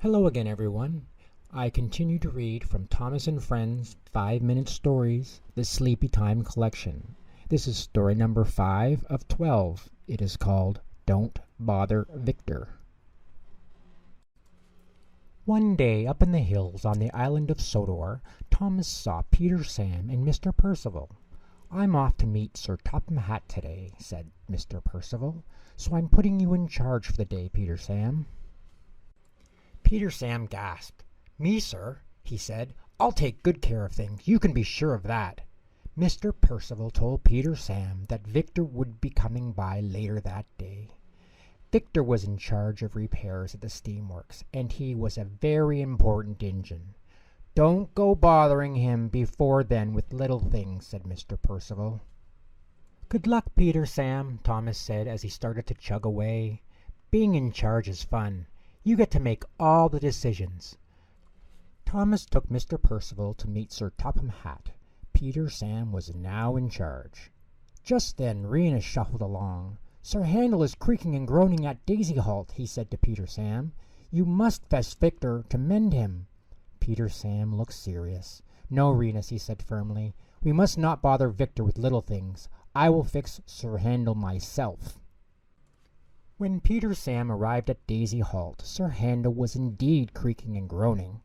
Hello again, everyone. I continue to read from Thomas and Friends 5-Minute Stories, the Sleepy Time collection. This is story number 5 of 12. It is called Don't Bother Victor. One day up in the hills on the island of Sodor, Thomas saw Peter, Sam, and Mr. Percival. "I'm off to meet Sir Topham Hatt today," said Mr. Percival, "so I'm putting you in charge for the day, Peter Sam." Peter Sam gasped. "Me, sir?" he said. "I'll take good care of things. You can be sure of that." Mr. Percival told Peter Sam that Victor would be coming by later that day. Victor was in charge of repairs at the steamworks, and he was a very important engine. "Don't go bothering him before then with little things," said Mr. Percival. "Good luck, Peter Sam," Thomas said as he started to chug away. "Being in charge is fun. You get to make all the decisions." Thomas took Mr. Percival to meet Sir Topham Hatt. Peter Sam was now in charge. Just then Rena shuffled along. "Sir Handel is creaking and groaning at Daisy Halt," he said to Peter Sam. "You must fetch Victor to mend him." Peter Sam looked serious. "No, Renus," he said firmly. "We must not bother Victor with little things. I will fix Sir Handel myself." When Peter Sam arrived at Daisy Halt, Sir Handel was indeed creaking and groaning.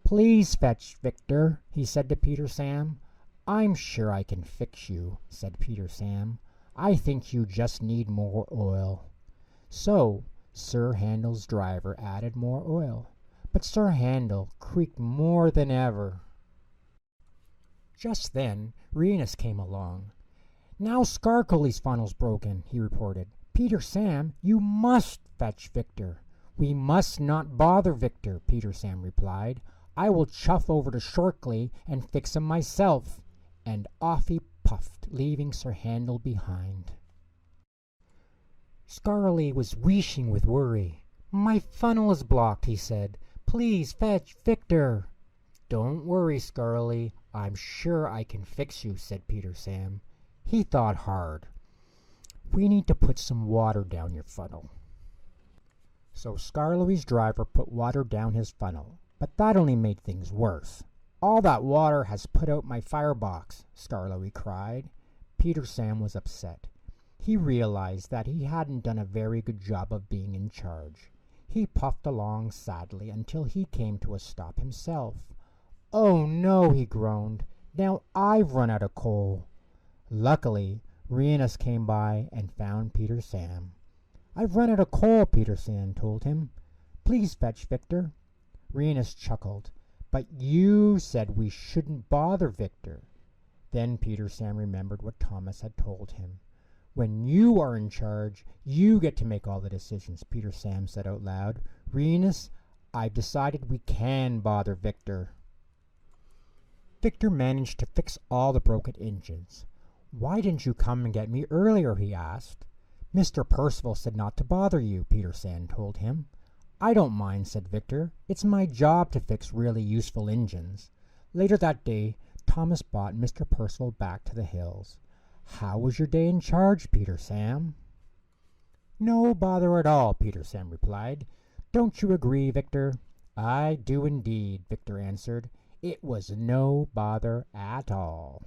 "Please fetch Victor," he said to Peter Sam. "I'm sure I can fix you," said Peter Sam. "I think you just need more oil." So Sir Handel's driver added more oil, but Sir Handel creaked more than ever. Just then Renus came along. "Now Skarkoli's funnel's broken," he reported. "Peter Sam, you must fetch Victor." "We must not bother Victor," Peter Sam replied. "I will chuff over to Shorkley and fix him myself." And off he puffed, leaving Sir Handel behind. Skarli was weeshing with worry. "My funnel is blocked," he said. "Please fetch Victor." "Don't worry, Skarli. I'm sure I can fix you," said Peter Sam. He thought hard. "We need to put some water down your funnel." So Skarloey's driver put water down his funnel, but that only made things worse. "All that water has put out my firebox," Skarloey cried. Peter Sam was upset. He realized that he hadn't done a very good job of being in charge. He puffed along sadly until he came to a stop himself. "Oh no," he groaned. "Now I've run out of coal." Luckily, Renus came by and found Peter Sam. "I've run out of coal," Peter Sam told him. "Please fetch Victor." Renus chuckled. "But you said we shouldn't bother Victor." Then Peter Sam remembered what Thomas had told him. "When you are in charge, you get to make all the decisions," Peter Sam said out loud. "Renus, I've decided we can bother Victor." Victor managed to fix all the broken engines. "Why didn't you come and get me earlier?" he asked. "Mr. Percival said not to bother you," Peter Sam told him. "I don't mind," said Victor. "It's my job to fix really useful engines." Later that day, Thomas brought Mr. Percival back to the hills. "How was your day in charge, Peter Sam?" "No bother at all," Peter Sam replied. "Don't you agree, Victor?" "I do indeed," Victor answered. "It was no bother at all."